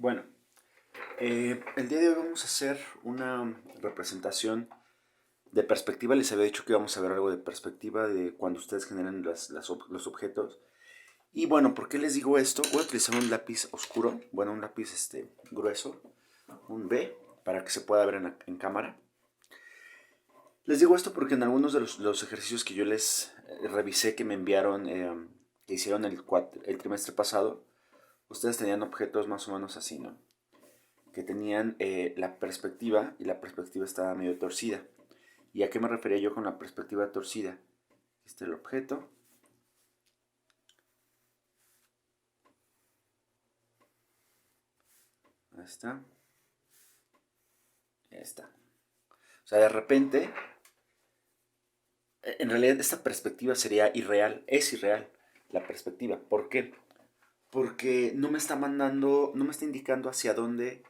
Bueno, el día de hoy vamos a hacer una representación de perspectiva. Les había dicho que íbamos a ver algo de perspectiva de cuando ustedes generan los objetos. Y bueno, ¿por qué les digo esto? Voy a utilizar un lápiz oscuro, bueno, un lápiz grueso, un B, para que se pueda ver en cámara. Les digo esto porque en algunos de los ejercicios que yo les revisé que me enviaron, que hicieron el trimestre pasado, ustedes tenían objetos más o menos así, ¿no? Que tenían la perspectiva y la perspectiva estaba medio torcida. ¿Y a qué me refería yo con la perspectiva torcida? Este es el objeto. Ahí está. Ahí está. O sea, de repente, en realidad esta perspectiva sería irreal. Es irreal la perspectiva. ¿Por qué? Porque no me está mandando, no me está indicando hacia dónde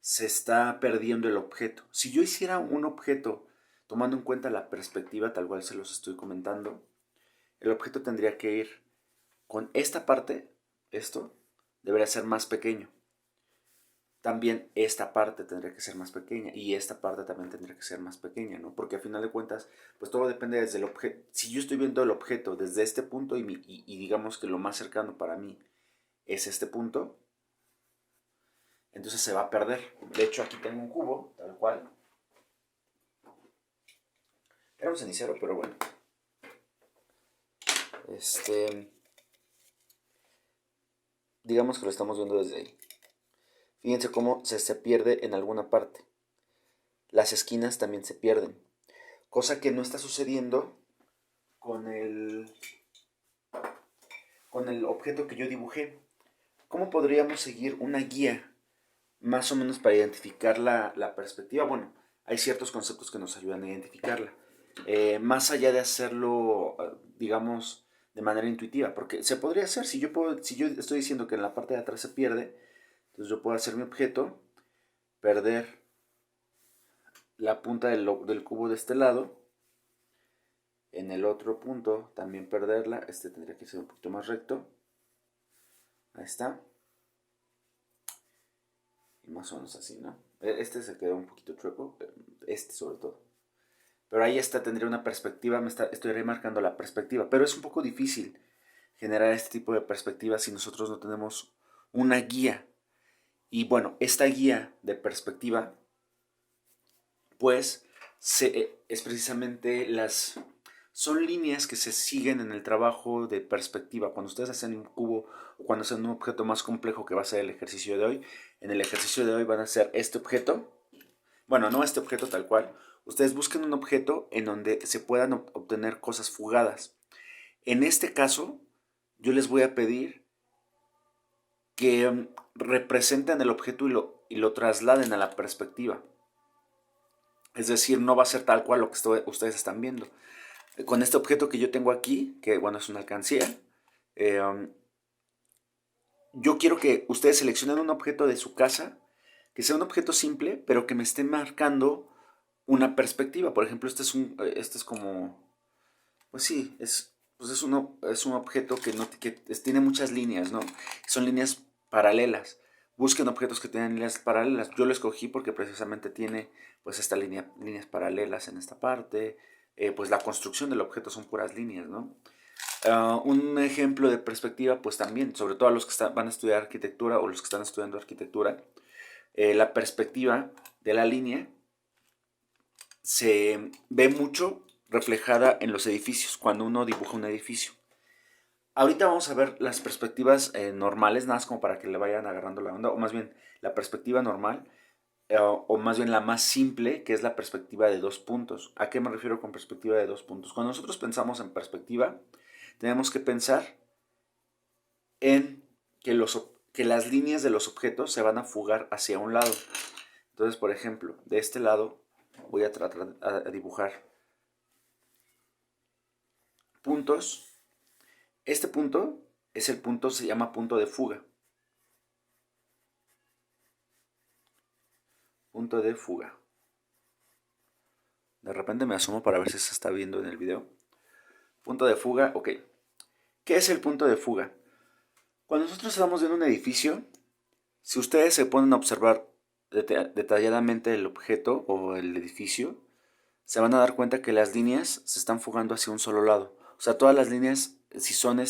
se está perdiendo el objeto. Si yo hiciera un objeto tomando en cuenta la perspectiva, tal cual se los estoy comentando, el objeto tendría que ir con esta parte, esto, debería ser más pequeño. También esta parte tendría que ser más pequeña y esta parte también tendría que ser más pequeña, ¿no? Porque al final de cuentas, pues todo depende desde el objeto. Si yo estoy viendo el objeto desde este punto y digamos que lo más cercano para mí es este punto, entonces se va a perder. De hecho, aquí tengo un cubo, tal cual. Era un cenicero, pero bueno. Digamos que lo estamos viendo desde ahí. Fíjense cómo se pierde en alguna parte. Las esquinas también se pierden. Cosa que no está sucediendo con con el objeto que yo dibujé. ¿Cómo podríamos seguir una guía más o menos para identificar la perspectiva? Bueno, hay ciertos conceptos que nos ayudan a identificarla. Más allá de hacerlo, digamos, de manera intuitiva, porque se podría hacer, si yo estoy diciendo que en la parte de atrás se pierde, entonces yo puedo hacer mi objeto, perder la punta del cubo de este lado, en el otro punto también perderla, este tendría que ser un poquito más recto, ahí está, y más o menos así, ¿no? Este se quedó un poquito chueco, este sobre todo. Pero ahí está, tendría una perspectiva, estoy remarcando la perspectiva, pero es un poco difícil generar este tipo de perspectiva si nosotros no tenemos una guía. Y bueno, esta guía de perspectiva, pues, es precisamente son líneas que se siguen en el trabajo de perspectiva. Cuando ustedes hacen un cubo o cuando hacen un objeto más complejo que va a ser el ejercicio de hoy, en el ejercicio de hoy van a hacer este objeto, bueno, no este objeto tal cual, ustedes busquen un objeto en donde se puedan obtener cosas fugadas. En este caso, yo les voy a pedir que representen el objeto y lo trasladen a la perspectiva. Es decir, no va a ser tal cual lo que ustedes están viendo. Con este objeto que yo tengo aquí, que bueno, es una alcancía, yo quiero que ustedes seleccionen un objeto de su casa, que sea un objeto simple, pero que me esté marcando una perspectiva. Por ejemplo, este es como, pues sí, es un objeto que tiene muchas líneas, ¿no? Son líneas paralelas. Busquen objetos que tengan líneas paralelas. Yo lo escogí porque precisamente tiene pues líneas paralelas en esta parte. Pues la construcción del objeto son puras líneas, ¿no? Un ejemplo de perspectiva, pues también, sobre todo a los que van a estudiar arquitectura o los que están estudiando arquitectura, la perspectiva de la línea se ve mucho reflejada en los edificios, cuando uno dibuja un edificio. Ahorita vamos a ver las perspectivas normales, nada más como para que le vayan agarrando la onda, o más bien la perspectiva normal, o más bien la más simple, que es la perspectiva de dos puntos. ¿A qué me refiero con perspectiva de dos puntos? Cuando nosotros pensamos en perspectiva, tenemos que pensar en que las líneas de los objetos se van a fugar hacia un lado. Entonces, por ejemplo, de este lado voy a tratar a dibujar puntos. Este punto se llama punto de fuga. Punto de fuga. De repente me asomo para ver si se está viendo en el video. Punto de fuga, ok. ¿Qué es el punto de fuga? Cuando nosotros estamos viendo un edificio, Si ustedes se ponen a observar detalladamente el objeto o el edificio, se van a dar cuenta que las líneas se están fugando hacia un solo lado. O sea, todas las líneas, si son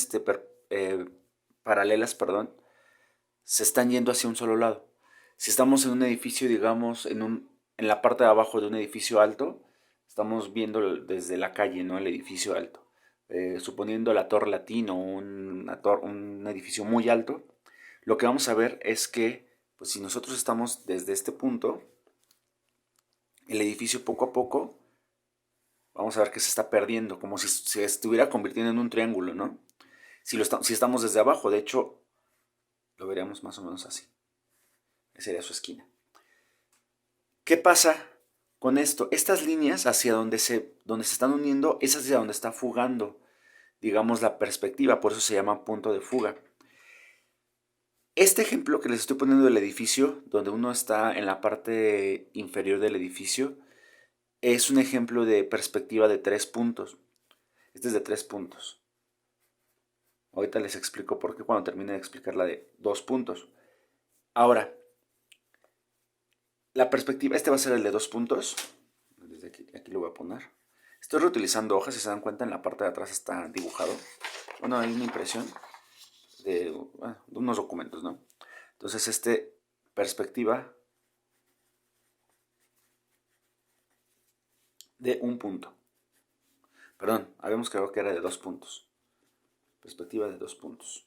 paralelas, perdón, se están yendo hacia un solo lado. Si estamos en un edificio, digamos, en la parte de abajo de un edificio alto, estamos viendo desde la calle, ¿no? El edificio alto. Suponiendo la Torre Latino, un edificio muy alto, lo que vamos a ver es que, pues si nosotros estamos desde este punto, el edificio poco a poco, vamos a ver que se está perdiendo, como si se estuviera convirtiendo en un triángulo, ¿no? Si estamos desde abajo, de hecho, lo veríamos más o menos así. Esa sería su esquina. ¿Qué pasa con esto? Estas líneas hacia donde se están uniendo es hacia donde está fugando, digamos, la perspectiva, por eso se llama punto de fuga. Este ejemplo que les estoy poniendo del edificio, donde uno está en la parte inferior del edificio, es un ejemplo de perspectiva de 3 puntos. Este es de 3 puntos. Ahorita les explico por qué cuando termine de explicar la de 2 puntos. Ahora, la perspectiva, este va a ser el de 2 puntos. Desde aquí lo voy a poner. Estoy reutilizando hojas, si se dan cuenta en la parte de atrás está dibujado. Bueno, hay una impresión de unos documentos, ¿no? Entonces, perspectiva de 1 punto. Perdón, habíamos creído que era de 2 puntos. Perspectiva de 2 puntos.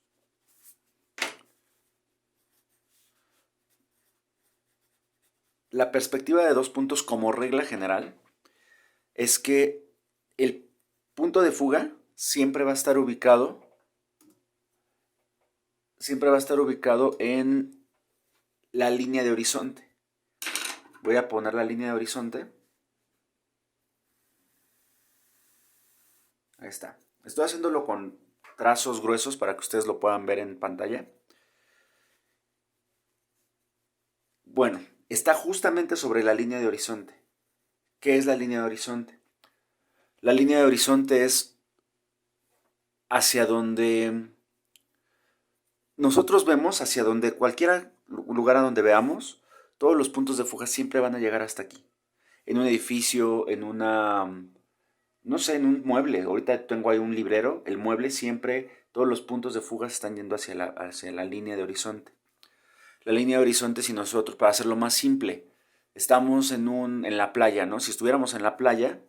La perspectiva de 2 puntos como regla general es que el punto de fuga siempre va a estar ubicado en la línea de horizonte. Voy a poner la línea de horizonte. Ahí está. Estoy haciéndolo con trazos gruesos para que ustedes lo puedan ver en pantalla. Bueno, está justamente sobre la línea de horizonte. ¿Qué es la línea de horizonte? La línea de horizonte es hacia donde nosotros vemos, hacia donde cualquier lugar a donde veamos, todos los puntos de fuga siempre van a llegar hasta aquí. En un edificio, en no sé, en un mueble. Ahorita tengo ahí un librero. El mueble siempre, todos los puntos de fuga están yendo hacia la línea de horizonte. La línea de horizonte, si nosotros, para hacerlo más simple, estamos en la playa, ¿no? Si estuviéramos en la playa,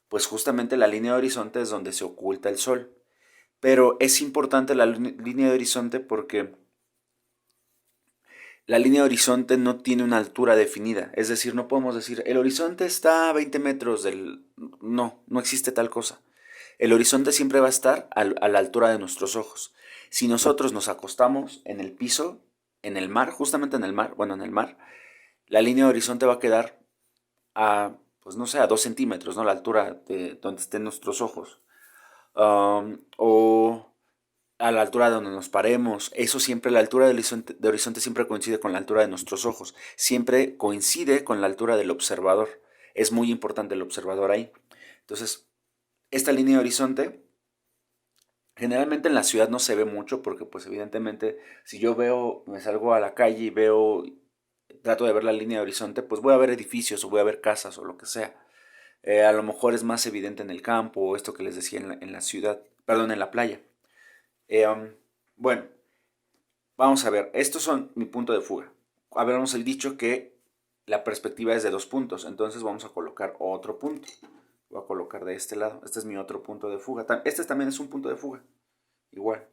pues justamente la línea de horizonte es donde se oculta el sol. Pero es importante la línea de horizonte porque la línea de horizonte no tiene una altura definida. Es decir, no podemos decir, el horizonte está a 20 metros del... No, no existe tal cosa. El horizonte siempre va a estar a la altura de nuestros ojos. Si nosotros nos acostamos en el piso, en el mar, justamente en el mar, bueno, en el mar, la línea de horizonte va a quedar a, pues no sé, a 2 centímetros, ¿no? La altura de donde estén nuestros ojos. O a la altura de donde nos paremos. Eso siempre, la altura del horizonte siempre coincide con la altura de nuestros ojos. Siempre coincide con la altura del observador. Es muy importante el observador ahí. Entonces, esta línea de horizonte, generalmente en la ciudad no se ve mucho porque pues evidentemente si yo me salgo a la calle y trato de ver la línea de horizonte, pues voy a ver edificios o voy a ver casas o lo que sea. A lo mejor es más evidente en el campo o esto que les decía en la ciudad, perdón, en la playa. Bueno, vamos a ver, estos son mi punto de fuga. Habíamos dicho que la perspectiva es de 2 puntos, entonces vamos a colocar otro punto. Voy a colocar de este lado, este es mi otro punto de fuga. Este también es un punto de fuga, igual,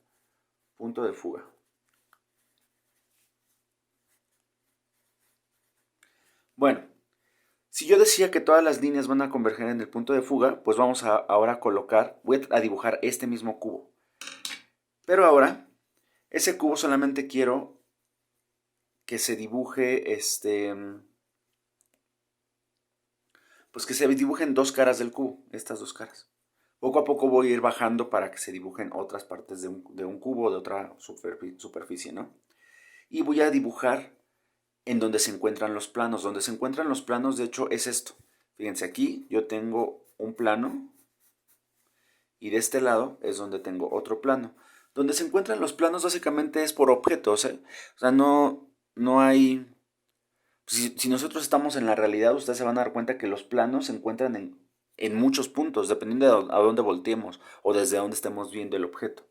punto de fuga. Bueno, si yo decía que todas las líneas van a converger en el punto de fuga, pues vamos a ahora voy a dibujar este mismo cubo. Pero ahora, ese cubo solamente quiero que se dibuje pues que se dibujen 2 caras del cubo, estas 2 caras. Poco a poco voy a ir bajando para que se dibujen otras partes de un cubo, de otra superficie, ¿no? Y voy a dibujar en donde se encuentran los planos. Donde se encuentran los planos, de hecho, es esto. Fíjense, aquí yo tengo un plano y de este lado es donde tengo otro plano. Donde se encuentran los planos básicamente es por objetos, ¿eh? O sea, no no hay... Si nosotros estamos en la realidad, ustedes se van a dar cuenta que los planos se encuentran en muchos puntos, dependiendo de a dónde volteemos o desde dónde estemos viendo el objeto.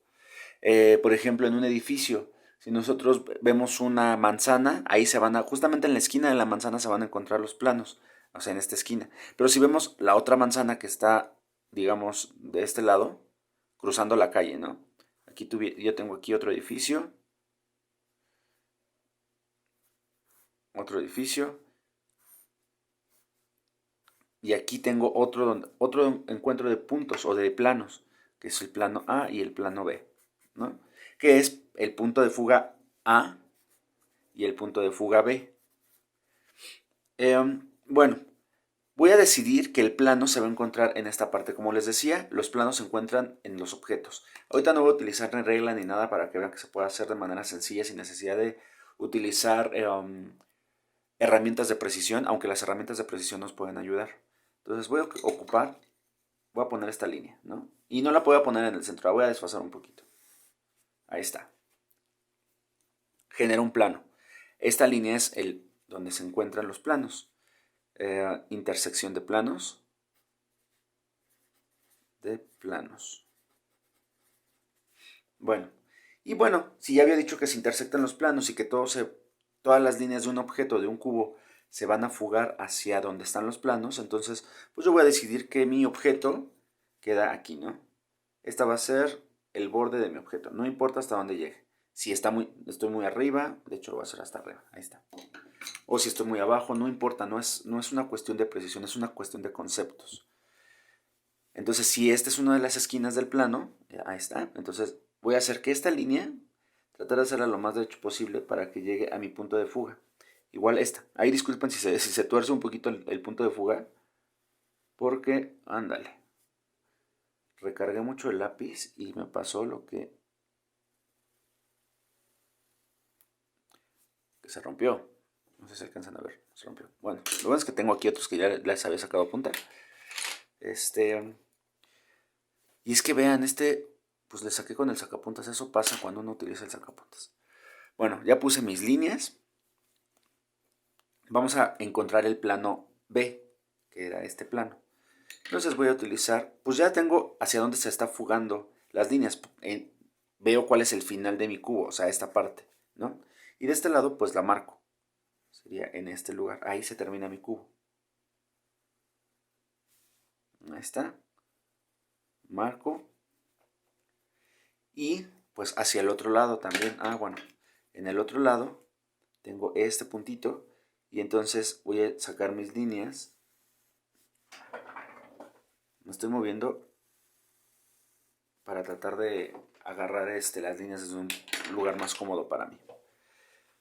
Por ejemplo, en un edificio, si nosotros vemos una manzana, ahí se van a, justamente en la esquina de la manzana se van a encontrar los planos, o sea, en esta esquina. Pero si vemos la otra manzana que está, digamos, de este lado, cruzando la calle, ¿no? Yo tengo aquí otro edificio, y aquí tengo otro encuentro de puntos o de planos, que es el plano A y el plano B, ¿no? Que es el punto de fuga A y el punto de fuga B. Bueno, voy a decidir que el plano se va a encontrar en esta parte. Como les decía, los planos se encuentran en los objetos. Ahorita no voy a utilizar ni regla ni nada para que vean que se puede hacer de manera sencilla sin necesidad de utilizar herramientas de precisión, aunque las herramientas de precisión nos pueden ayudar. Entonces voy a poner esta línea, ¿no? Y no la voy a poner en el centro, la voy a desfasar un poquito. Ahí está. Genera un plano. Esta línea es donde se encuentran los planos. Intersección de planos. Bueno, si ya había dicho que se intersectan los planos y que todas las líneas de un objeto, de un cubo, se van a fugar hacia donde están los planos, entonces pues yo voy a decidir que mi objeto queda aquí, ¿no? Esta va a ser el borde de mi objeto, no importa hasta dónde llegue. Si estoy muy arriba, de hecho lo voy a hacer hasta arriba, ahí está. O si estoy muy abajo, no importa, no es una cuestión de precisión, es una cuestión de conceptos. Entonces, si esta es una de las esquinas del plano, ahí está, entonces voy a hacer que esta línea, tratar de hacerla lo más derecho posible para que llegue a mi punto de fuga. Igual esta. Ahí disculpen si se tuerce un poquito el punto de fuga, porque, ándale, recargué mucho el lápiz y me pasó lo que se rompió. No sé si alcanzan a ver, se rompió. Bueno, lo bueno es que tengo aquí otros que ya les había sacado a punta. Y es que vean, pues le saqué con el sacapuntas. Eso pasa cuando uno utiliza el sacapuntas. Bueno, ya puse mis líneas. Vamos a encontrar el plano B, que era este plano. Entonces voy a utilizar, pues ya tengo hacia dónde se está fugando las líneas. Veo cuál es el final de mi cubo, o sea, esta parte, ¿no? Y de este lado, pues la marco. Sería en este lugar. Ahí se termina mi cubo. Ahí está. Marco. Y pues hacia el otro lado también. Bueno, en el otro lado tengo este puntito. Y entonces voy a sacar mis líneas. Me estoy moviendo para tratar de agarrar las líneas desde un lugar más cómodo para mí.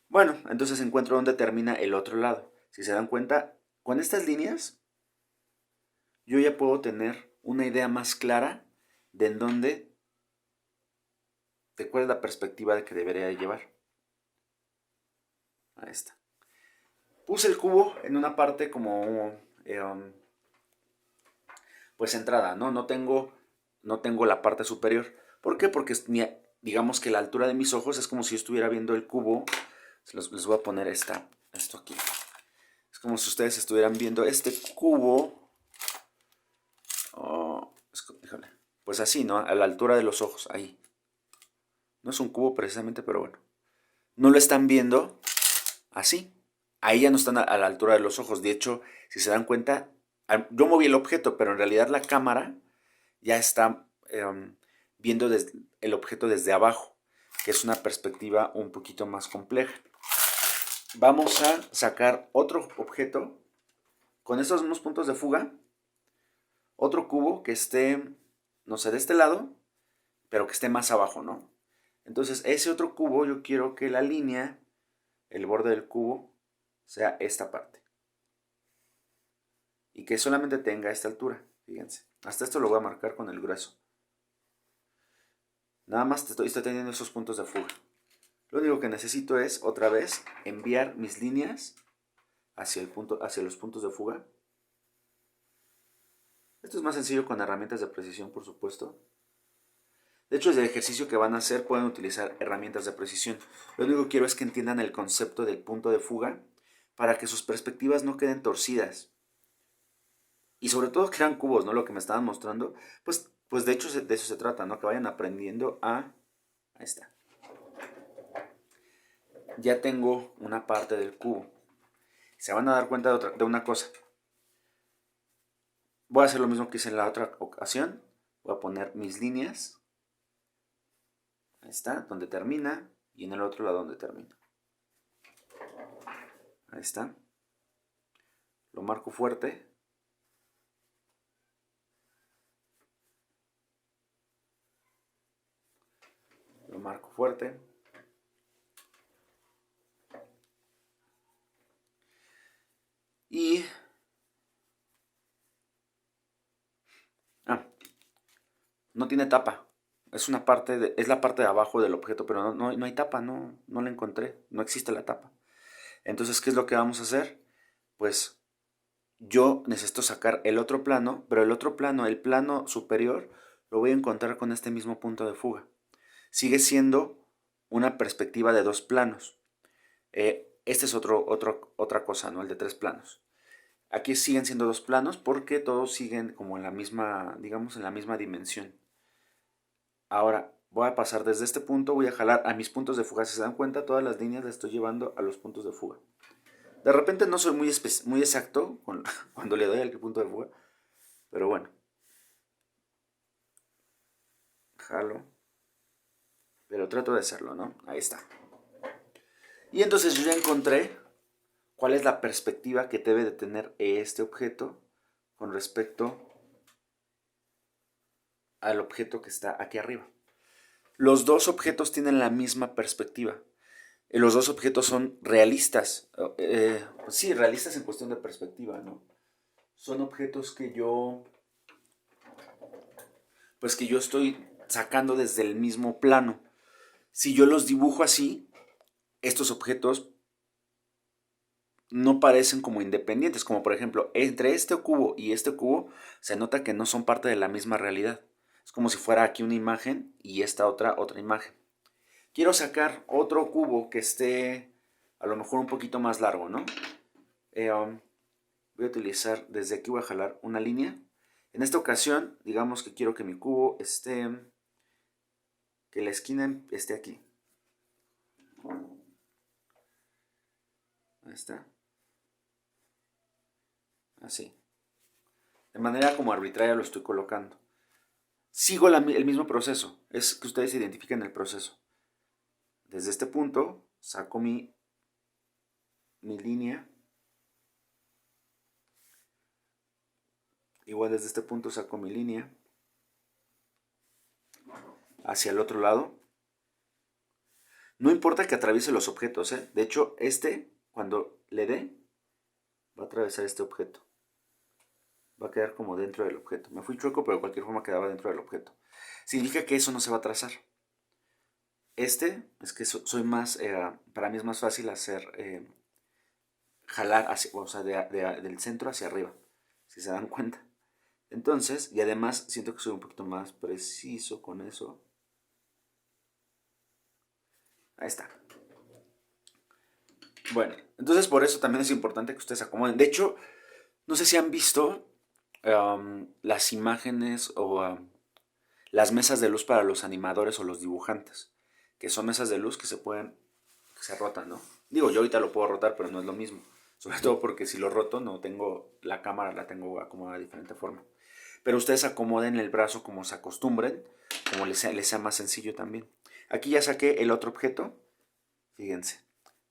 Bueno, entonces encuentro dónde termina el otro lado. Si se dan cuenta, con estas líneas yo ya puedo tener una idea más clara de cuál es la perspectiva de que debería llevar. Ahí está. Puse el cubo en una parte como pues centrada, ¿no? No tengo la parte superior. ¿Por qué? Porque digamos que la altura de mis ojos es como si yo estuviera viendo el cubo. Les voy a poner esto aquí. Es como si ustedes estuvieran viendo este cubo. Híjole, pues así, ¿no? A la altura de los ojos, ahí. No es un cubo precisamente, pero bueno. No lo están viendo así. Ahí ya no están a la altura de los ojos. De hecho, si se dan cuenta, yo moví el objeto, pero en realidad la cámara ya está viendo el objeto desde abajo, que es una perspectiva un poquito más compleja. Vamos a sacar otro objeto con estos mismos puntos de fuga, otro cubo que esté, no sé, de este lado, pero que esté más abajo, ¿no? Entonces, ese otro cubo yo quiero que la línea, el borde del cubo, sea esta parte. Y que solamente tenga esta altura, fíjense. Hasta esto lo voy a marcar con el grueso. Nada más estoy teniendo esos puntos de fuga. Lo único que necesito es, otra vez, enviar mis líneas hacia los puntos de fuga. Esto es más sencillo con herramientas de precisión, por supuesto. De hecho, desde el ejercicio que van a hacer pueden utilizar herramientas de precisión. Lo único que quiero es que entiendan el concepto del punto de fuga para que sus perspectivas no queden torcidas. Y sobre todo que eran cubos, ¿no? Lo que me estaban mostrando, pues de hecho de eso se trata, ¿no? Que vayan aprendiendo a... Ahí está. Ya tengo una parte del cubo. Se van a dar cuenta de una cosa. Voy a hacer lo mismo que hice en la otra ocasión. Voy a poner mis líneas. Ahí está, donde termina. Y en el otro lado donde termina. Ahí está. Lo marco fuerte. Lo marco fuerte. Y... no tiene tapa. Es una parte es la parte de abajo del objeto, pero no hay tapa, no la encontré. No existe la tapa. Entonces, ¿qué es lo que vamos a hacer? Pues yo necesito sacar el otro plano, pero el otro plano, el plano superior, lo voy a encontrar con este mismo punto de fuga. Sigue siendo una perspectiva de dos planos. Este es otra cosa, ¿no? El de tres planos. Aquí siguen siendo dos planos porque todos siguen como en la misma, digamos, en la misma dimensión. Ahora voy a pasar desde este punto, voy a jalar a mis puntos de fuga. Si se dan cuenta, todas las líneas las estoy llevando a los puntos de fuga. De repente no soy muy exacto cuando le doy al punto de fuga, pero bueno. Jalo. Pero trato de hacerlo, ¿no? Ahí está. Y entonces yo ya encontré cuál es la perspectiva que debe de tener este objeto con respecto al objeto que está aquí arriba. Los dos objetos tienen la misma perspectiva. Los dos objetos son realistas. Pues sí, realistas en cuestión de perspectiva, ¿no? Son objetos pues que yo estoy sacando desde el mismo plano. Si yo los dibujo así, estos objetos no parecen como independientes, como por ejemplo, entre este cubo y este cubo se nota que no son parte de la misma realidad. Es como si fuera aquí una imagen y esta otra imagen. Quiero sacar otro cubo que esté a lo mejor un poquito más largo, ¿no? Voy a utilizar, desde aquí voy a jalar una línea. En esta ocasión, digamos que quiero que mi cubo esté, que la esquina esté aquí. Ahí está. Así. De manera como arbitraria lo estoy colocando. Sigo el mismo proceso. Es que ustedes identifiquen el proceso. Desde este punto saco mi línea. Igual desde este punto saco mi línea. Hacia el otro lado. No importa que atraviese los objetos, ¿eh? De hecho, cuando le dé, va a atravesar este objeto. Va a quedar como dentro del objeto. Me fui chueco, pero de cualquier forma quedaba dentro del objeto. Significa que eso no se va a trazar. Es que soy más, para mí es más fácil hacer, jalar, o sea, del centro hacia arriba, si se dan cuenta. Entonces, y además siento que soy un poquito más preciso con eso. Ahí está. Bueno, entonces por eso también es importante que ustedes acomoden. De hecho, no sé si han visto las imágenes o las mesas de luz para los animadores o los dibujantes, que son mesas de luz que se rotan, ¿no? Digo, yo ahorita lo puedo rotar, pero no es lo mismo. Sobre todo porque si lo roto, no tengo la cámara, la tengo acomodada de diferente forma. Pero ustedes acomoden el brazo como se acostumbren, como les sea más sencillo también. Aquí ya saqué el otro objeto. Fíjense.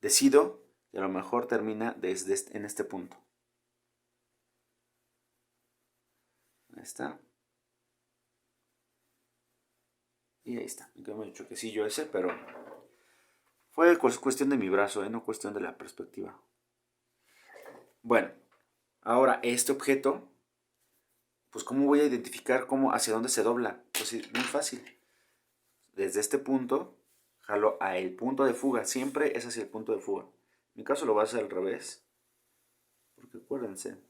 Decido y a lo mejor termina en este punto. Ahí está. Y ahí está. Me quedó medio choquecillo ese, pero fue cuestión de mi brazo, no cuestión de la perspectiva. Bueno, ahora este objeto, pues ¿cómo voy a identificar hacia dónde se dobla? Pues sí, muy fácil. Desde este punto, jalo a el punto de fuga. Siempre es hacia el punto de fuga. En mi caso lo voy a hacer al revés. Porque acuérdense.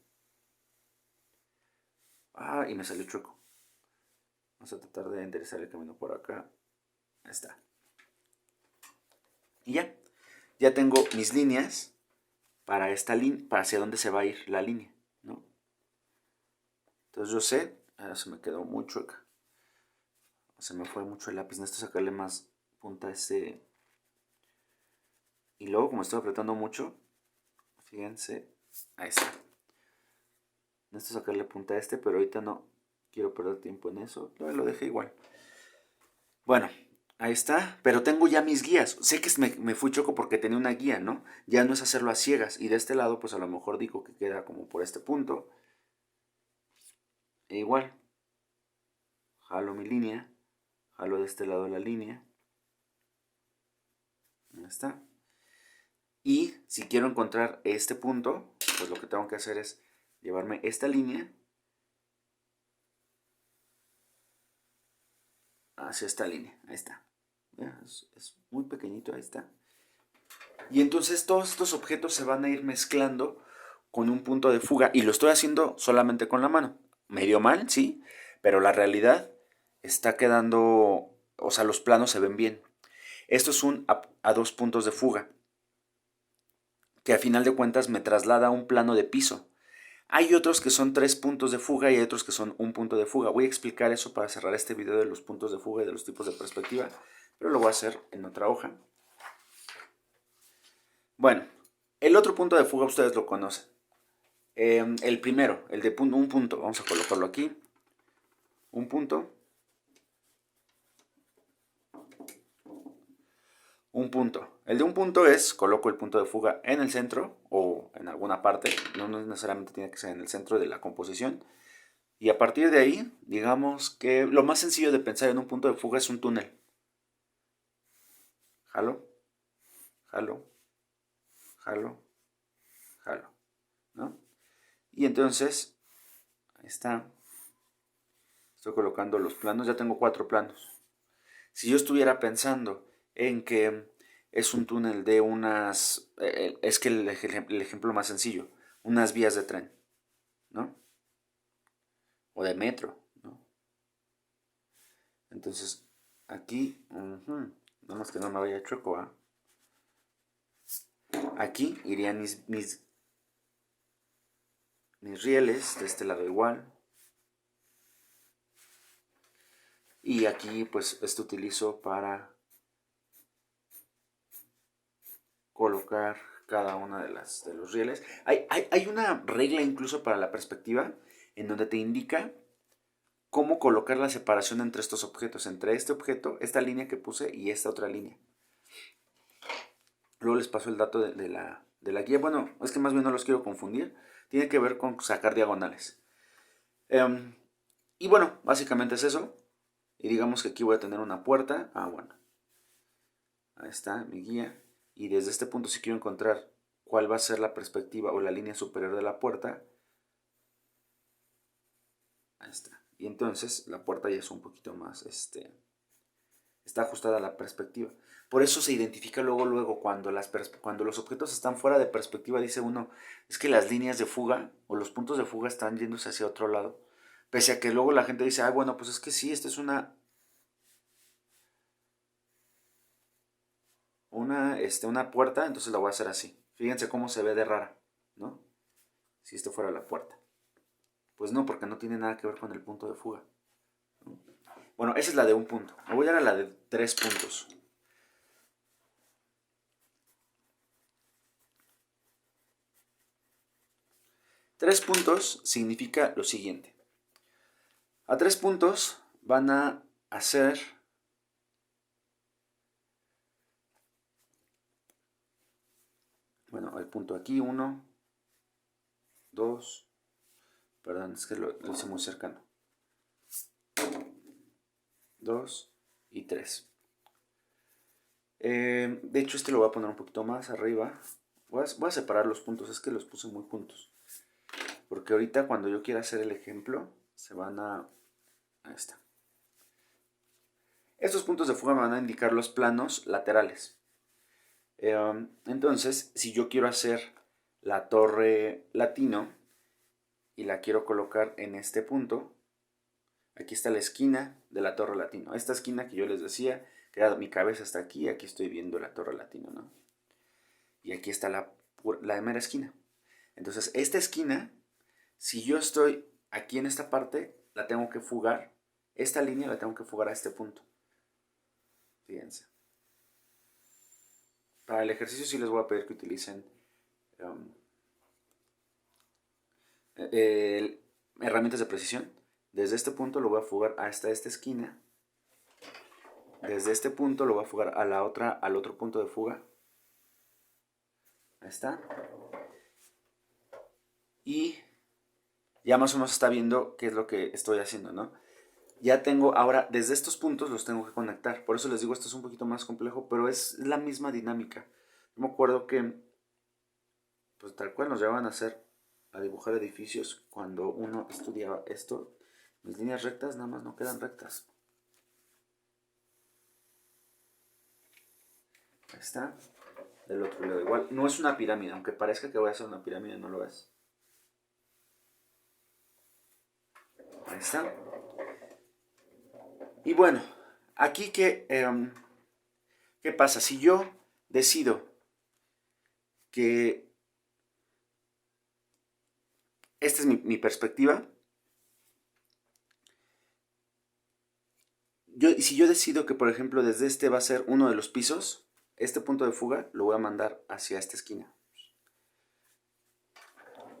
Y me salió chueco. Vamos a tratar de enderezar el camino por acá. Ahí está. Y ya tengo mis líneas para esta línea, para hacia dónde se va a ir la línea, ¿no? Entonces yo sé, ahora se me quedó muy chueca. Se me fue mucho el lápiz, necesito sacarle más punta a ese. Y luego como estoy apretando mucho, fíjense, ahí está. Necesito sacarle punta a este, pero ahorita no quiero perder tiempo en eso. Lo dejé igual. Bueno, ahí está, pero tengo ya mis guías. Sé que me fui choco porque tenía una guía, ¿no? Ya no es hacerlo a ciegas. Y de este lado, pues a lo mejor digo que queda como por este punto. E igual, jalo mi línea, jalo de este lado la línea. Ahí está. Y si quiero encontrar este punto, pues lo que tengo que hacer es llevarme esta línea hacia esta línea. Ahí está. Es muy pequeñito, ahí está. Y entonces todos estos objetos se van a ir mezclando con un punto de fuga. Y lo estoy haciendo solamente con la mano. Medio mal, sí, pero la realidad está quedando, o sea, los planos se ven bien. Esto es un a dos puntos de fuga, que a final de cuentas me traslada a un plano de piso. Hay otros que son 3 puntos de fuga y hay otros que son un punto de fuga. Voy a explicar eso para cerrar este video de los puntos de fuga y de los tipos de perspectiva, pero lo voy a hacer en otra hoja. Bueno, el otro punto de fuga ustedes lo conocen. El primero, el de un punto, vamos a colocarlo aquí. Un punto. Un punto. El de un punto es, coloco el punto de fuga en el centro o en alguna parte, no necesariamente tiene que ser en el centro de la composición. Y a partir de ahí, digamos que lo más sencillo de pensar en un punto de fuga es un túnel. Jalo, jalo, jalo, jalo, ¿no? Y entonces, ahí está. Estoy colocando los planos, ya tengo 4 planos. Si yo estuviera pensando en que es un túnel de unas, es que el ejemplo más sencillo, unas vías de tren, ¿no? O de metro, ¿no? Entonces, aquí, nada más que no me vaya chueco, ¿ah? Aquí irían mis rieles, de este lado igual. Y aquí, pues, esto utilizo para colocar cada una de los rieles. Hay una regla incluso para la perspectiva en donde te indica cómo colocar la separación entre estos objetos, entre este objeto, esta línea que puse y esta otra línea. Luego les paso el dato de la guía. Bueno, es que más bien no los quiero confundir. Tiene que ver con sacar diagonales. Y bueno, básicamente es eso. Y digamos que aquí voy a tener una puerta. Bueno. Ahí está mi guía. Y desde este punto, si quiero encontrar cuál va a ser la perspectiva o la línea superior de la puerta. Ahí está. Y entonces la puerta ya es un poquito más, está ajustada a la perspectiva. Por eso se identifica luego cuando los objetos están fuera de perspectiva, dice uno, es que las líneas de fuga o los puntos de fuga están yéndose hacia otro lado. Pese a que luego la gente dice, bueno, pues es que sí, esta es una puerta, entonces la voy a hacer así. Fíjense cómo se ve de rara, ¿no? Si esto fuera la puerta. Pues no, porque no tiene nada que ver con el punto de fuga, ¿no? Bueno, esa es la de un punto. Me voy a dar a la de 3 puntos. Tres puntos significa lo siguiente. A 3 puntos van a hacer bueno, el punto aquí, 1, 2, perdón, es que lo hice muy cercano. 2 y 3. De hecho, este lo voy a poner un poquito más arriba. Voy a separar los puntos, es que los puse muy juntos. Porque ahorita cuando yo quiera hacer el ejemplo, se van a... Ahí está. Estos puntos de fuga me van a indicar los planos laterales. Entonces, si yo quiero hacer la torre latino y la quiero colocar en este punto, Aquí está la esquina de la Torre Latino. Esta esquina que yo les decía, que era mi cabeza hasta aquí, aquí estoy viendo la Torre Latino, ¿no? Y aquí está la mera esquina. Entonces, esta esquina, si yo estoy aquí en esta parte, la tengo que fugar. Esta línea la tengo que fugar a este punto. Fíjense. Para el ejercicio sí les voy a pedir que utilicen herramientas de precisión. Desde este punto lo voy a fugar hasta esta esquina. Desde este punto lo voy a fugar a al otro punto de fuga. Ahí está. Y ya más o menos está viendo qué es lo que estoy haciendo, ¿no? Ya tengo, ahora desde estos puntos los tengo que conectar. Por eso les digo, esto es un poquito más complejo, pero es la misma dinámica. Yo me acuerdo que, pues tal cual nos llevaban a dibujar edificios cuando uno estudiaba esto. Mis líneas rectas nada más no quedan rectas. Ahí está. Del otro lado igual. No es una pirámide, aunque parezca que voy a hacer una pirámide, no lo es. Ahí está. Y bueno, aquí ¿qué pasa? Si yo decido que esta es mi perspectiva, si yo decido que, por ejemplo, desde este va a ser uno de los pisos, este punto de fuga lo voy a mandar hacia esta esquina.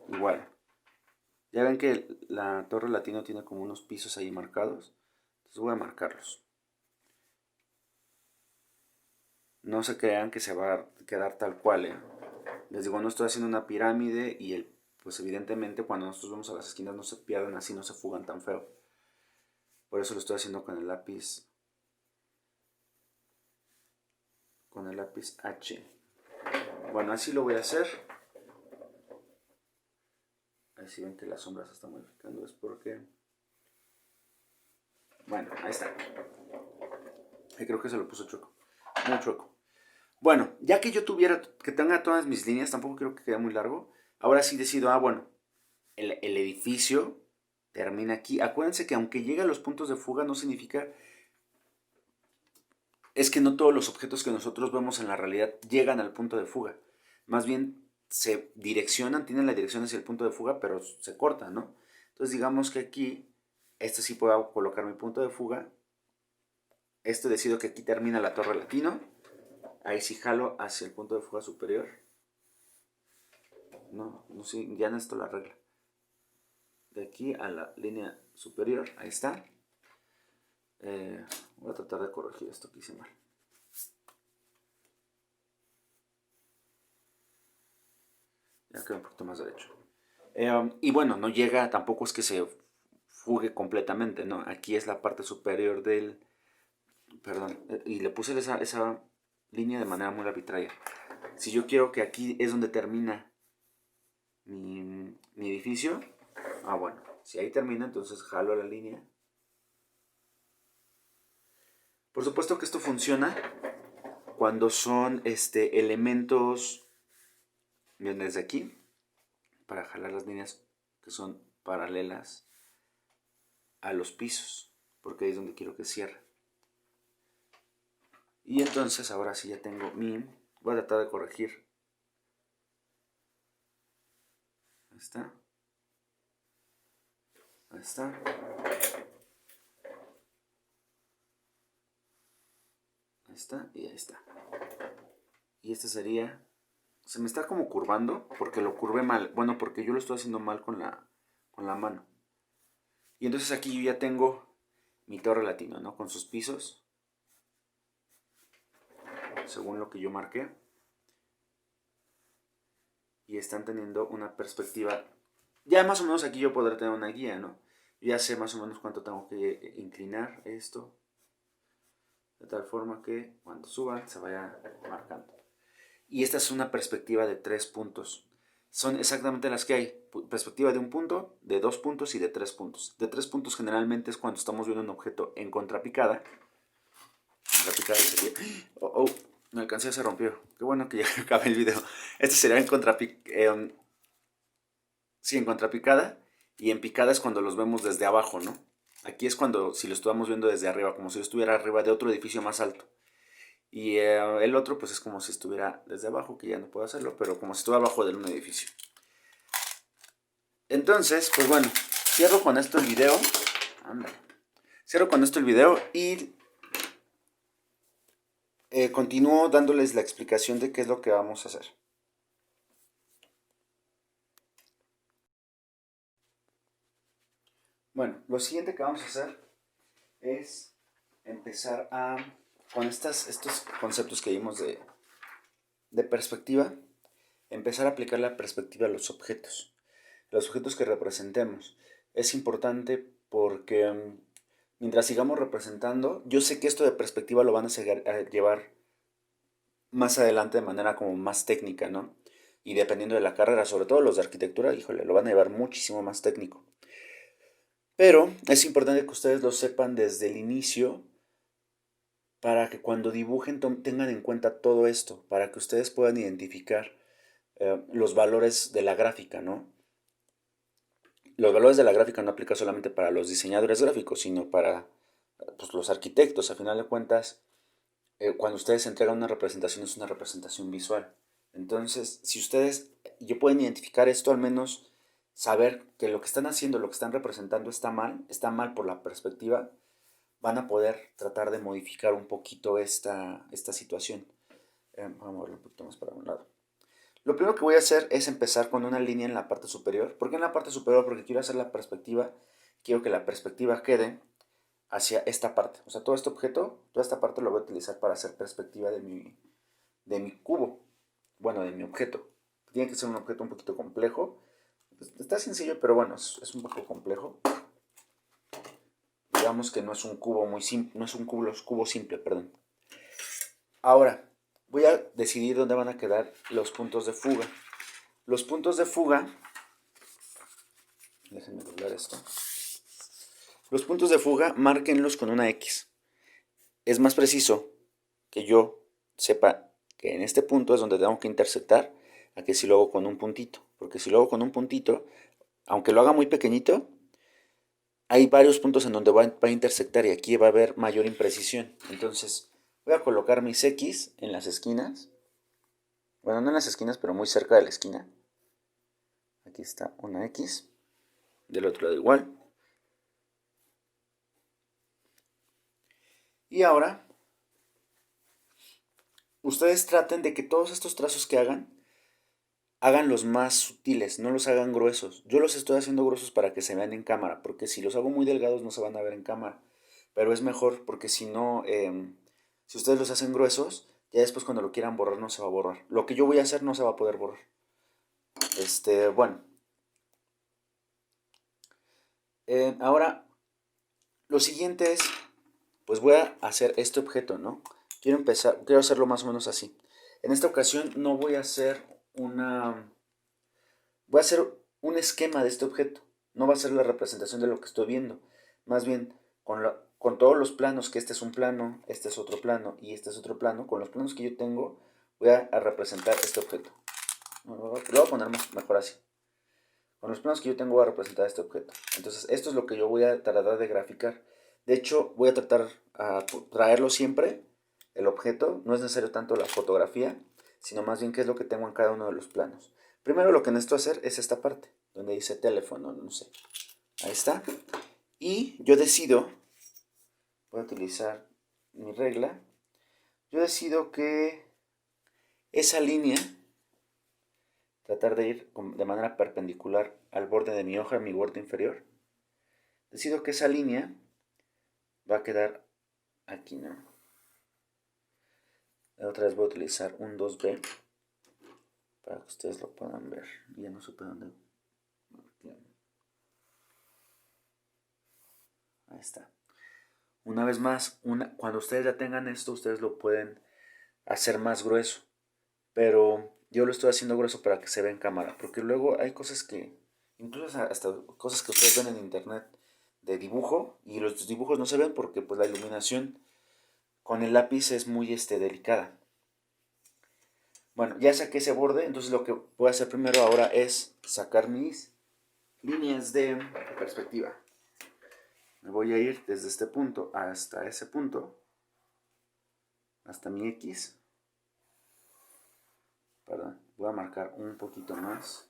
Igual. Ya ven que la Torre Latino tiene como unos pisos ahí marcados. Entonces voy a marcarlos. No se crean que se va a quedar tal cual, ¿eh? Les digo, no estoy haciendo una pirámide y pues evidentemente cuando nosotros vamos a las esquinas no se pierden así, no se fugan tan feo. Por eso lo estoy haciendo con el lápiz. Con el lápiz H. Bueno, así lo voy a hacer. Ahí si ven que la sombra se está modificando es porque... Bueno, ahí está. Ahí creo que se lo puso chueco. Muy chueco. Bueno, ya que yo tenga todas mis líneas, tampoco creo que quede muy largo. Ahora sí decido, bueno, el edificio termina aquí. Acuérdense que aunque llegue a los puntos de fuga no significa... Es que no todos los objetos que nosotros vemos en la realidad llegan al punto de fuga. Más bien se direccionan, tienen la dirección hacia el punto de fuga, pero se cortan, ¿no? Entonces digamos que aquí, sí puedo colocar mi punto de fuga. Decido que aquí termina la Torre Latino. Ahí sí jalo hacia el punto de fuga superior. No sé, ya necesito la regla. De aquí a la línea superior, ahí está. Voy a tratar de corregir esto que hice mal. Ya queda un poquito más derecho. Y bueno, no llega, tampoco es que se fugue completamente, ¿no? Aquí es la parte superior del... Perdón, y le puse esa línea de manera muy arbitraria. Si yo quiero que aquí es donde termina mi edificio, bueno, si ahí termina, entonces jalo la línea. Por supuesto que esto funciona cuando son elementos, miren, desde aquí, para jalar las líneas que son paralelas a los pisos, porque ahí es donde quiero que cierre. Y entonces ahora sí ya tengo voy a tratar de corregir. Ahí está. Ahí está. Ahí está y ahí está. Y este sería... Se me está como curvando porque lo curvé mal. Bueno, porque yo lo estoy haciendo mal con la mano. Y entonces aquí yo ya tengo mi Torre Latino, ¿no? Con sus pisos. Según lo que yo marqué. Y están teniendo una perspectiva. Ya más o menos aquí yo podré tener una guía, ¿no? Yo ya sé más o menos cuánto tengo que inclinar esto. De tal forma que cuando suba se vaya marcando. Y esta es una perspectiva de 3 puntos. Son exactamente las que hay. Perspectiva de 1 punto, de 2 puntos y de 3 puntos. De 3 puntos generalmente es cuando estamos viendo un objeto en contrapicada. Contrapicada sería... me alcancé, se rompió. Qué bueno que ya acabé el video. Este sería en contrapicada. Sí, en contrapicada. Y en picada es cuando los vemos desde abajo, ¿no? Aquí es cuando, si lo estuviéramos viendo desde arriba, como si yo estuviera arriba de otro edificio más alto. Y el otro, pues es como si estuviera desde abajo, que ya no puedo hacerlo, pero como si estuviera abajo de un edificio. Entonces, pues bueno, cierro con esto el video. Anda. Cierro con esto el video y continúo dándoles la explicación de qué es lo que vamos a hacer. Bueno, lo siguiente que vamos a hacer es empezar con estos conceptos que vimos de perspectiva, empezar a aplicar la perspectiva a los objetos que representemos. Es importante porque mientras sigamos representando, yo sé que esto de perspectiva lo van a llevar más adelante de manera como más técnica, ¿no? Y dependiendo de la carrera, sobre todo los de arquitectura, híjole, lo van a llevar muchísimo más técnico. Pero es importante que ustedes lo sepan desde el inicio para que cuando dibujen tengan en cuenta todo esto, para que ustedes puedan identificar los valores de la gráfica, ¿no? Los valores de la gráfica no aplican solamente para los diseñadores gráficos, sino para pues, los arquitectos. A final de cuentas, cuando ustedes entregan una representación, es una representación visual. Entonces, si ustedes ya pueden identificar esto, al menos saber que lo que están haciendo, lo que están representando está mal por la perspectiva, van a poder tratar de modificar un poquito esta situación. Vamos a verlo un poquito más para un lado. Lo primero que voy a hacer es empezar con una línea en la parte superior. ¿Por qué en la parte superior? Porque quiero hacer la perspectiva, quiero que la perspectiva quede hacia esta parte. O sea, todo este objeto, toda esta parte lo voy a utilizar para hacer perspectiva de mi cubo. Bueno, de mi objeto. Tiene que ser un objeto un poquito complejo. Está sencillo, pero bueno, es un poco complejo. Digamos que no es un cubo muy simple, no es un cubo simple, perdón. Ahora, voy a decidir dónde van a quedar los puntos de fuga. Los puntos de fuga, déjenme doblar esto. Los puntos de fuga, márquenlos con una X. Es más preciso que yo sepa que en este punto es donde tengo que intersectar a que si lo hago con un puntito. Porque si lo hago con un puntito, aunque lo haga muy pequeñito, hay varios puntos en donde va a intersectar y aquí va a haber mayor imprecisión. Entonces voy a colocar mis X en las esquinas. Bueno, no en las esquinas, pero muy cerca de la esquina. Aquí está una X. Del otro lado igual. Y ahora, ustedes traten de que todos estos trazos que hagan los más sutiles, no los hagan gruesos. Yo los estoy haciendo gruesos para que se vean en cámara, porque si los hago muy delgados no se van a ver en cámara. Pero es mejor porque si no, si ustedes los hacen gruesos, ya después cuando lo quieran borrar no se va a borrar. Lo que yo voy a hacer no se va a poder borrar. Bueno. Ahora, lo siguiente es, pues voy a hacer este objeto, ¿no? Quiero hacerlo más o menos así. En esta ocasión no voy a hacer voy a hacer un esquema de este objeto. No va a ser la representación de lo que estoy viendo. Más bien, con todos los planos, que este es un plano, este es otro plano y este es otro plano, con los planos que yo tengo, voy a representar este objeto. Lo voy a poner mejor así. Con los planos que yo tengo voy a representar este objeto. Entonces, esto es lo que yo voy a tratar de graficar. De hecho, voy a tratar a traerlo siempre, el objeto. No es necesario tanto la fotografía, sino más bien qué es lo que tengo en cada uno de los planos. Primero lo que necesito hacer es esta parte, donde dice teléfono, no sé. Ahí está. Y yo decido, voy a utilizar mi regla. Yo decido que esa línea, tratar de ir de manera perpendicular al borde de mi hoja, mi borde inferior. Decido que esa línea va a quedar aquí, ¿no? Otra vez voy a utilizar un 2B para que ustedes lo puedan ver. Ya no supe dónde. Ahí está. Una vez más, cuando ustedes ya tengan esto, ustedes lo pueden hacer más grueso. Pero yo lo estoy haciendo grueso para que se vea en cámara. Porque luego hay cosas que, incluso hasta cosas que ustedes ven en internet de dibujo, y los dibujos no se ven porque pues la iluminación con el lápiz es muy delicada. Bueno, ya saqué ese borde, entonces lo que voy a hacer primero ahora es sacar mis líneas de perspectiva. Me voy a ir desde este punto hasta ese punto, hasta mi X. Perdón, voy a marcar un poquito más.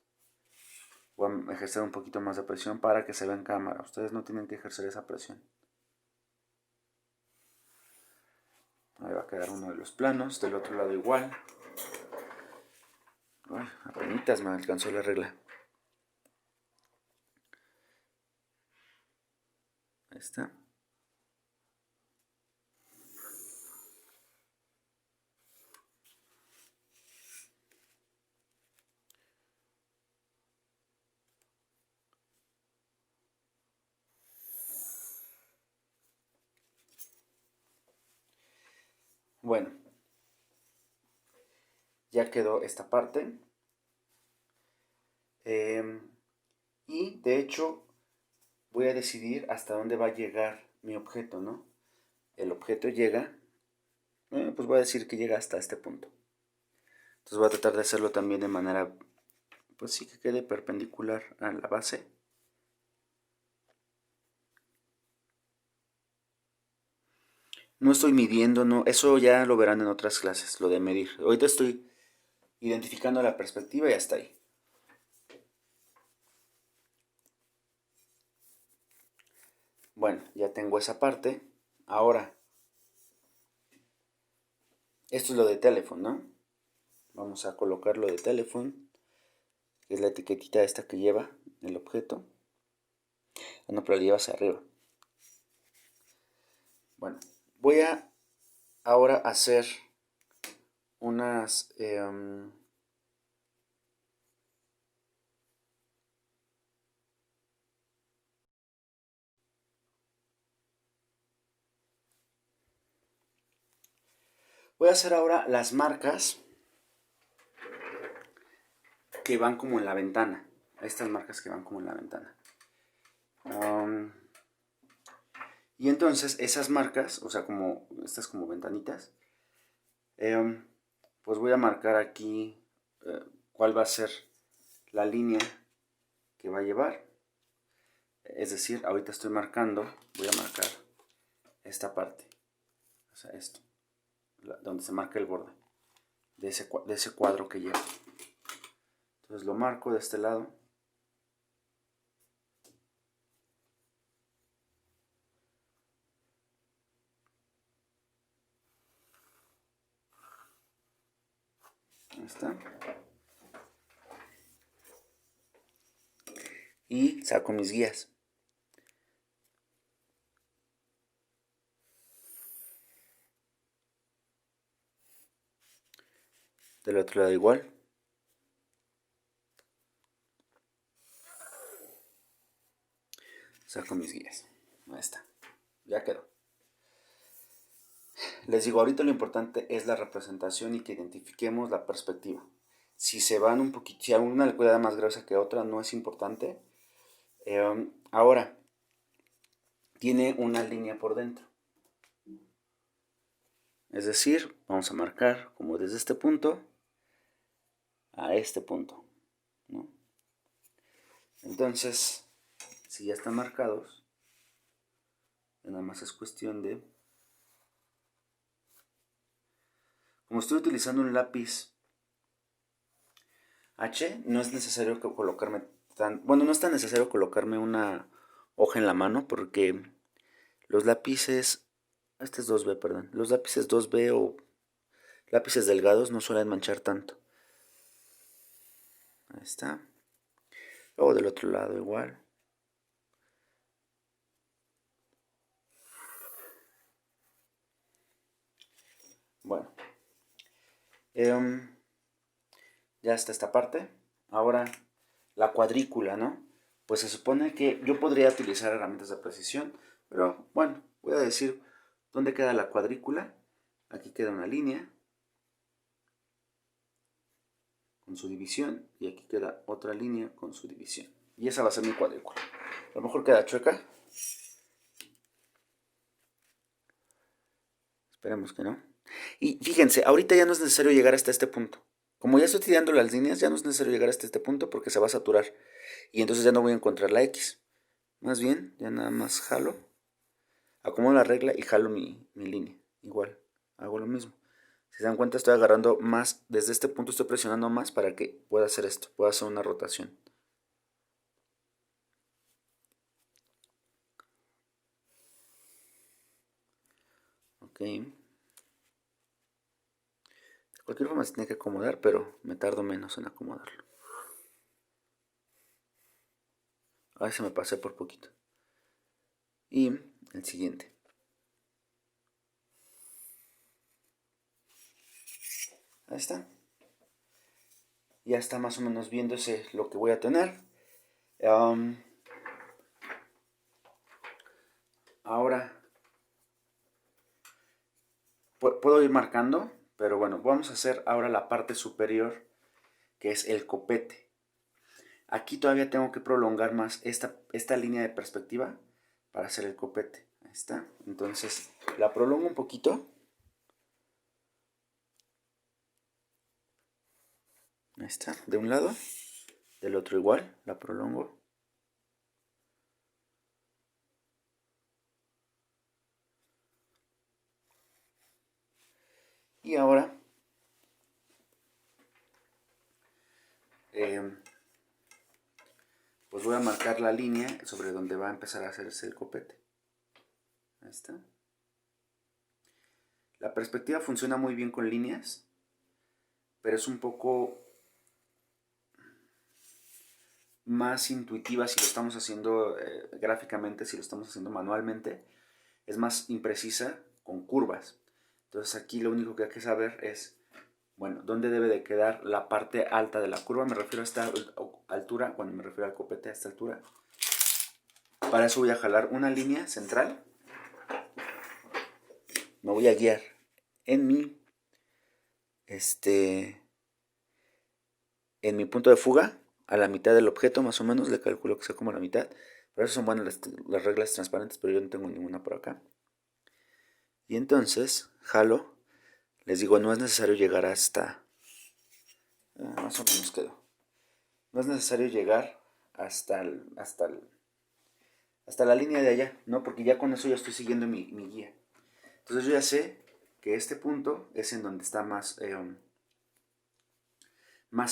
Voy a ejercer un poquito más de presión para que se vea en cámara. Ustedes no tienen que ejercer esa presión. Ahí va a quedar uno de los planos, del otro lado igual. Ay, apenitas me alcanzó la regla. Ahí está. Bueno, ya quedó esta parte. Y de hecho voy a decidir hasta dónde va a llegar mi objeto, ¿no? El objeto llega, pues voy a decir que llega hasta este punto. Entonces voy a tratar de hacerlo también de manera, pues sí, que quede perpendicular a la base. No estoy midiendo, no, eso ya lo verán en otras clases, lo de medir. Ahorita estoy identificando la perspectiva y hasta ahí. Bueno, ya tengo esa parte. Ahora, esto es lo de teléfono, ¿no? Vamos a colocar lo de teléfono, que es la etiquetita esta que lleva el objeto. No, pero la lleva hacia arriba. Bueno, voy a ahora hacer unas... voy a hacer ahora las marcas que van como en la ventana. Estas marcas que van como en la ventana. Y entonces esas marcas, o sea, como estas como ventanitas, pues voy a marcar aquí cuál va a ser la línea que va a llevar. Es decir, ahorita estoy marcando, voy a marcar esta parte, o sea, esto, donde se marca el borde de ese cuadro que lleva. Entonces lo marco de este lado. Ahí está. Y saco mis guías. Del otro lado igual. Saco mis guías. Ahí está. Ya quedó. Les digo, ahorita lo importante es la representación y que identifiquemos la perspectiva. Si se van un poquito, si alguna le queda más gruesa que otra, no es importante. Ahora, tiene una línea por dentro. Es decir, vamos a marcar como desde este punto a este punto, ¿no? Entonces, si ya están marcados, nada más es cuestión de... Como estoy utilizando un lápiz H, no es necesario colocarme bueno, no es tan necesario colocarme una hoja en la mano porque los lápices, este es 2B, perdón, los lápices 2B o lápices delgados no suelen manchar tanto. Ahí está. Luego del otro lado igual. Bueno. Ya está esta parte. Ahora la cuadrícula, ¿no? Pues se supone que yo podría utilizar herramientas de precisión, pero bueno, voy a decir dónde queda la cuadrícula. Aquí queda una línea con su división y aquí queda otra línea con su división. Y esa va a ser mi cuadrícula. A lo mejor queda chueca. Esperemos que no. Y fíjense, ahorita ya no es necesario llegar hasta este punto. Como ya estoy tirando las líneas, ya no es necesario llegar hasta este punto porque se va a saturar. Y entonces ya no voy a encontrar la X. Más bien, ya nada más jalo. Acomodo la regla y jalo mi línea. Igual, hago lo mismo. Si se dan cuenta, estoy agarrando más, desde este punto estoy presionando más para que pueda hacer esto, pueda hacer una rotación. Ok. De cualquier forma se tiene que acomodar, pero me tardo menos en acomodarlo. Ahora se me pasé por poquito. Y el siguiente. Ahí está. Ya está más o menos viéndose lo que voy a tener. Ahora puedo ir marcando, pero bueno, vamos a hacer ahora la parte superior, que es el copete. Aquí todavía tengo que prolongar más esta línea de perspectiva para hacer el copete. Ahí está. Entonces la prolongo un poquito. Ahí está, de un lado, del otro igual, la prolongo. Y ahora pues voy a marcar la línea sobre donde va a empezar a hacerse el copete. Ahí está. La perspectiva funciona muy bien con líneas, pero es un poco más intuitiva si lo estamos haciendo gráficamente, si lo estamos haciendo manualmente. Es más imprecisa con curvas. Entonces aquí lo único que hay que saber es, bueno, dónde debe de quedar la parte alta de la curva. Me refiero a esta altura, cuando me refiero al copete a esta altura. Para eso voy a jalar una línea central. Me voy a guiar en mi punto de fuga, a la mitad del objeto más o menos, le calculo que sea como la mitad. Pero eso son buenas las reglas transparentes, pero yo no tengo ninguna por acá. Y entonces jalo. Les digo, no es necesario llegar hasta... más o menos quedó. No es necesario llegar hasta la línea de allá, ¿no? Porque ya con eso ya estoy siguiendo mi guía. Entonces yo ya sé que este punto es en donde está más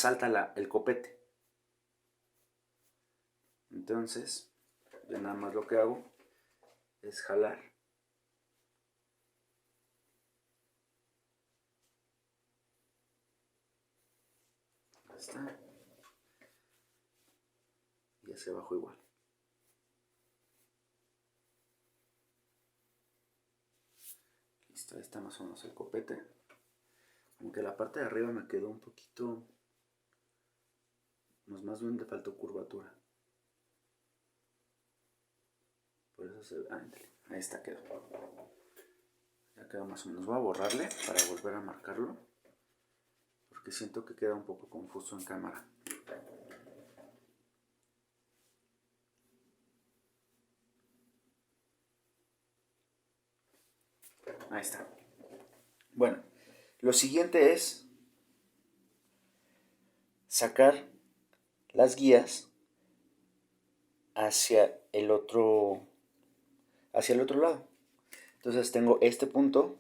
alta el copete. Entonces, ya nada más lo que hago es jalar. Ahí está. Y hacia abajo igual. Listo, ahí está más o menos el copete. Aunque la parte de arriba me quedó un poquito... más bien le faltó curvatura. Por eso se... ahí está, quedó. Ya quedó más o menos. Voy a borrarle para volver a marcarlo, porque siento que queda un poco confuso en cámara. Ahí está. Bueno, lo siguiente es sacar las guías hacia el otro lado. Entonces tengo perdón,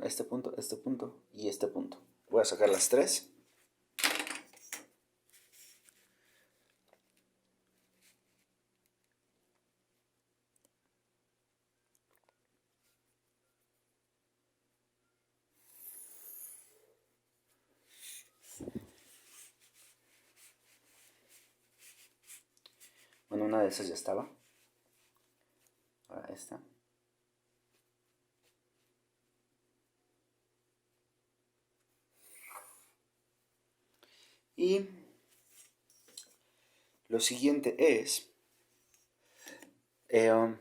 este punto y este punto. Voy a sacar las tres. Bueno, una de esas ya estaba. Ahora esta. Y lo siguiente es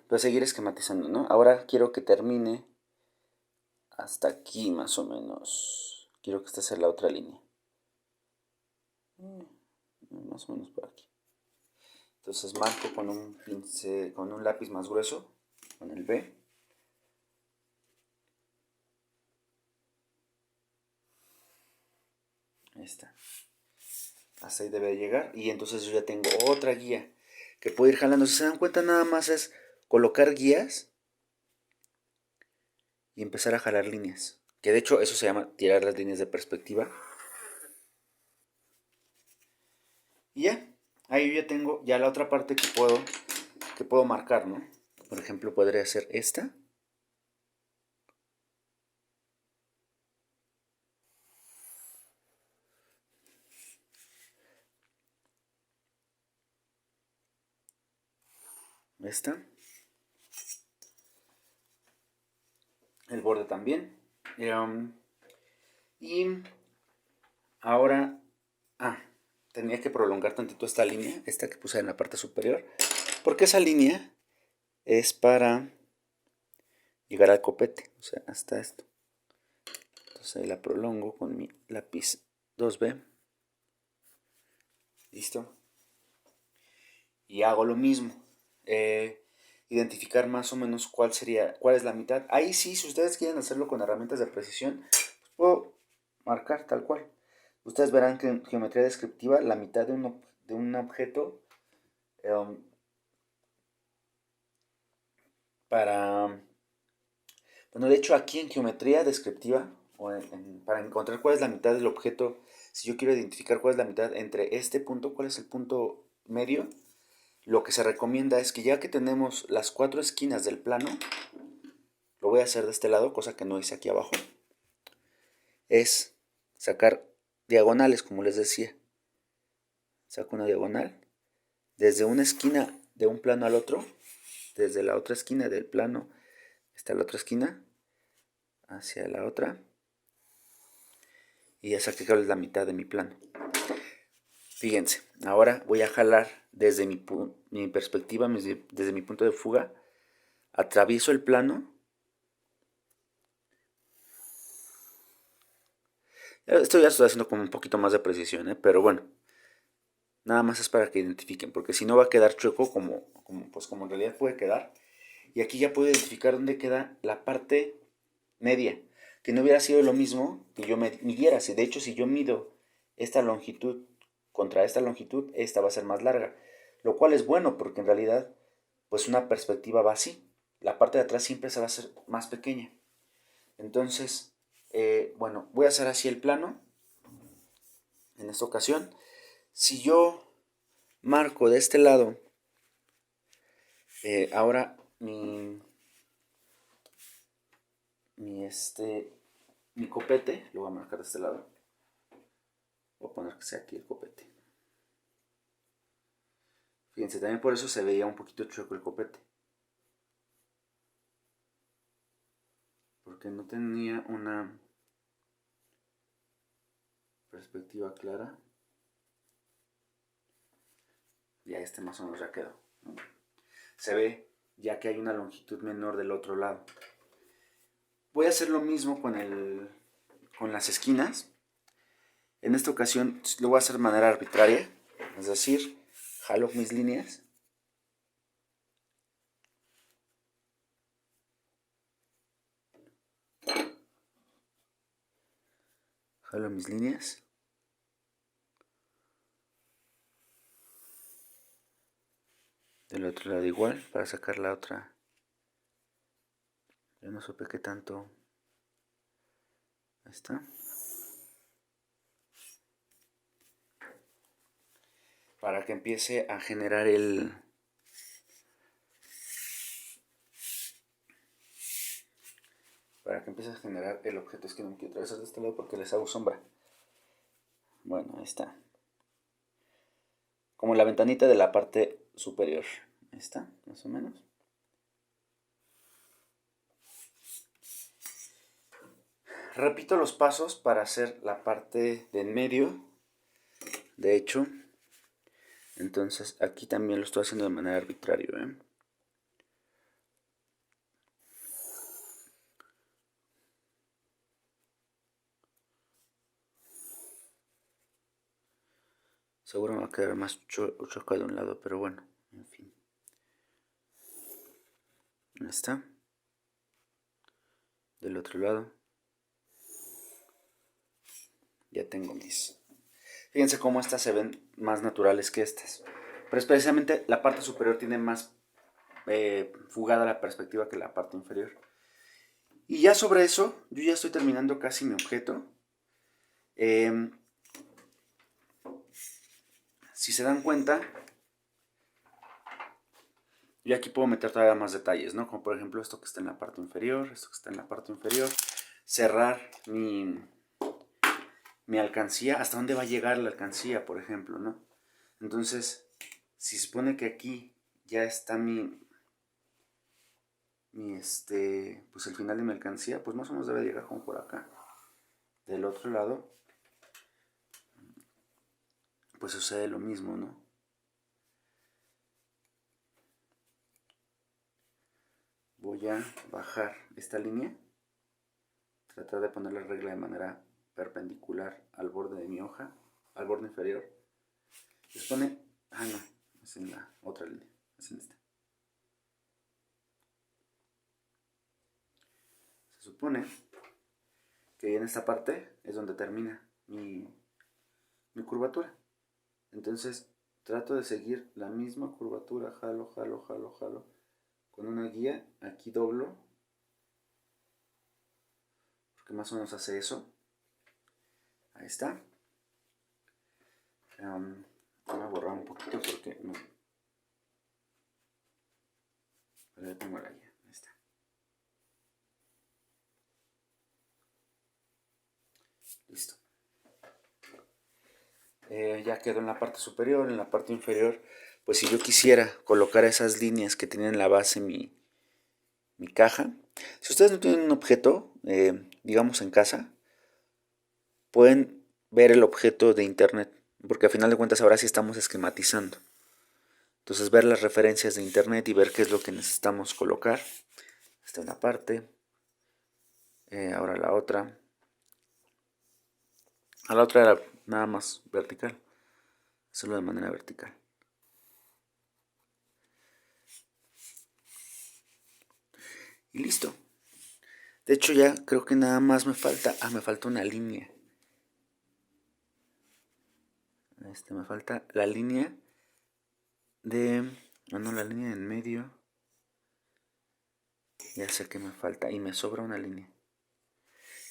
pues seguir esquematizando, ¿no? Ahora quiero que termine hasta aquí más o menos. Quiero que esta sea la otra línea. Más o menos por aquí. Entonces marco con un pincel, con un lápiz más grueso, con el B. Ahí está. Hasta ahí debe llegar. Y entonces yo ya tengo otra guía que puedo ir jalando. Si se dan cuenta, nada más es colocar guías y empezar a jalar líneas. Que de hecho eso se llama tirar las líneas de perspectiva. Y ya, ahí yo ya tengo ya la otra parte que puedo marcar, ¿no? Por ejemplo, podría ser esta. Esta. El borde también. Y ahora, tenía que prolongar tantito esta línea, esta que puse en la parte superior, porque esa línea es para llegar al copete, o sea, hasta esto. Entonces ahí la prolongo con mi lápiz 2B. Listo. Y hago lo mismo. Identificar más o menos cuál es la mitad. Ahí sí, si ustedes quieren hacerlo con herramientas de precisión, pues puedo marcar tal cual. Ustedes verán que en geometría descriptiva la mitad de un objeto bueno, de hecho aquí en geometría descriptiva, para encontrar cuál es la mitad del objeto, si yo quiero identificar cuál es la mitad entre este punto, cuál es el punto medio, lo que se recomienda es que ya que tenemos las 4 esquinas del plano, lo voy a hacer de este lado, cosa que no hice aquí abajo, es sacar diagonales, como les decía. Saco una diagonal desde una esquina de un plano al otro, desde la otra esquina del plano hasta la otra esquina, hacia la otra, y ya saqué la mitad de mi plano. Fíjense, ahora voy a jalar desde mi perspectiva, desde mi punto de fuga, atravieso el plano. Esto ya estoy haciendo con un poquito más de precisión, pero bueno, nada más es para que identifiquen, porque si no va a quedar chueco como en realidad puede quedar. Y aquí ya puedo identificar dónde queda la parte media, que no hubiera sido lo mismo que yo midiera. De hecho, si yo mido esta longitud contra esta longitud, esta va a ser más larga, lo cual es bueno porque en realidad pues una perspectiva va así, la parte de atrás siempre se va a hacer más pequeña. Entonces, bueno, voy a hacer así el plano en esta ocasión. Si yo marco de este lado, ahora mi copete, lo voy a marcar de este lado. Voy a poner que sea aquí el copete. Fíjense, también por eso se veía un poquito chueco el copete. Porque no tenía una perspectiva clara. Ya más o menos ya quedó, ¿no? Se ve ya que hay una longitud menor del otro lado. Voy a hacer lo mismo con las esquinas. En esta ocasión lo voy a hacer de manera arbitraria. Es decir, jalo mis líneas. Jalo mis líneas. Del otro lado igual, para sacar la otra. Ya no supe qué tanto. Ahí está. Para que empiece a generar el objeto. Es que no me quiero atravesar de este lado porque les hago sombra. Bueno, ahí está. Como la ventanita de la parte superior. Ahí está, más o menos. Repito los pasos para hacer la parte de en medio. De hecho, entonces aquí también lo estoy haciendo de manera arbitraria, Seguro me va a quedar más chocado de un lado, pero bueno, en fin. Ahí está. Del otro lado. Ya tengo mis. Fíjense cómo estas se ven más naturales que estas. Pero especialmente la parte superior tiene más fugada la perspectiva que la parte inferior. Y ya sobre eso, yo ya estoy terminando casi mi objeto. Si se dan cuenta, yo aquí puedo meter todavía más detalles, ¿no? Como por ejemplo esto que está en la parte inferior, esto que está en la parte inferior. Cerrar mi alcancía, hasta dónde va a llegar la alcancía, por ejemplo, ¿no? Entonces, si se supone que aquí ya está pues el final de mi alcancía, pues más o menos debe llegar como por acá. Del otro lado, pues sucede lo mismo, ¿no? Voy a bajar esta línea, tratar de poner la regla de manera perpendicular al borde de mi hoja, al borde inferior. Se supone, no, es en la otra línea, es en esta. Se supone que en esta parte es donde termina mi curvatura. Entonces trato de seguir la misma curvatura, jalo, con una guía, aquí doblo, porque más o menos hace eso. Ahí está. Voy a borrar un poquito porque no. Pero ya tengo la guía. Ahí está. Listo. Ya quedó en la parte superior. En la parte inferior, pues si yo quisiera colocar esas líneas que tienen en la base mi caja. Si ustedes no tienen un objeto, digamos en casa, pueden ver el objeto de internet, porque a final de cuentas ahora sí estamos esquematizando. Entonces ver las referencias de internet y ver qué es lo que necesitamos colocar. Esta es una parte, ahora la otra. A la otra era nada más vertical, hacerlo de manera vertical. Y listo. De hecho ya creo que nada más me falta, me falta una línea. Me falta la línea de, no, la línea en medio. Ya sé que me falta y me sobra una línea.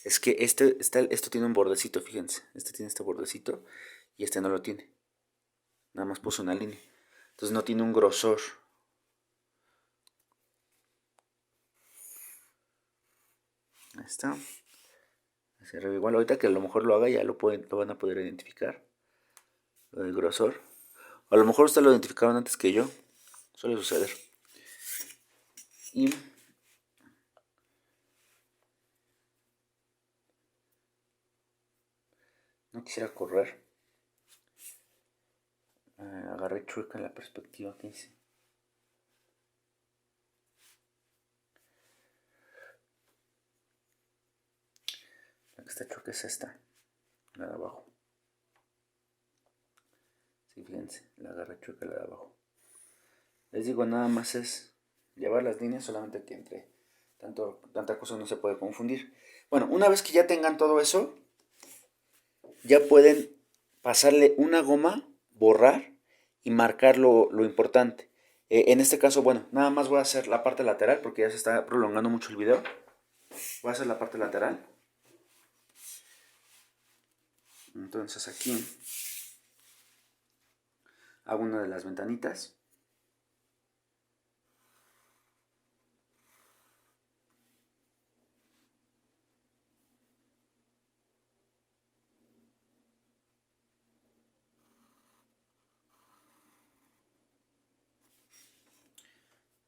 Es que esto tiene un bordecito, fíjense. Este tiene este bordecito y este no lo tiene. Nada más puso una línea. Entonces no tiene un grosor. Ahí está. Hacia arriba igual. Ahorita que a lo mejor lo haga ya lo van a poder identificar. Lo del grosor. O a lo mejor ustedes lo identificaron antes que yo. Suele suceder. Y no quisiera correr. Agarré chueca la perspectiva que hice. La que está chueca es esta. La de abajo. Sí, fíjense. La agarré chueca la de abajo. Les digo, nada más es llevar las líneas, solamente que entre tanta cosa no se puede confundir. Bueno, una vez que ya tengan todo eso, ya pueden pasarle una goma, borrar y marcar lo importante. En este caso, bueno, nada más voy a hacer la parte lateral porque ya se está prolongando mucho el video. Voy a hacer la parte lateral. Entonces aquí hago una de las ventanitas.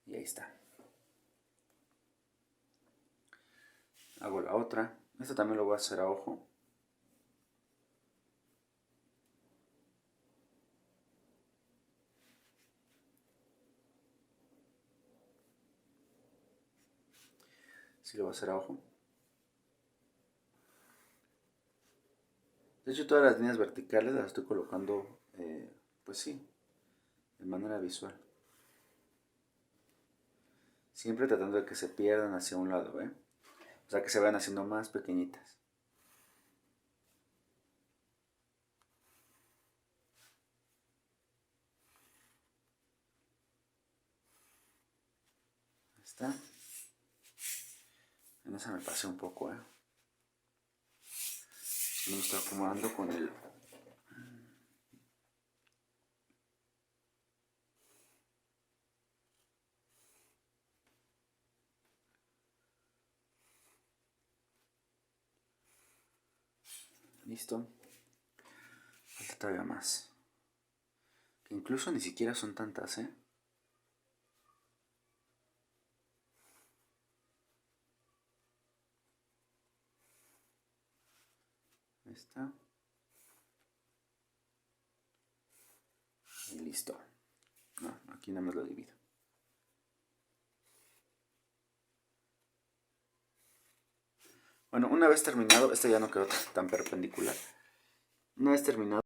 Y ahí está. Hago la otra. Esto también lo voy a hacer a ojo. Sí lo voy a hacer a ojo. De hecho, todas las líneas verticales las estoy colocando, pues sí, de manera visual. Siempre tratando de que se pierdan hacia un lado, ¿eh? O sea, que se vayan haciendo más pequeñitas. está. En esa me pasé un poco, No me estoy acomodando con el... Listo. Falta todavía más. Que incluso ni siquiera son tantas, Ahí está. Y listo. No, aquí nada más lo divido. Bueno, una vez terminado, este ya no quedó tan perpendicular. Una vez terminado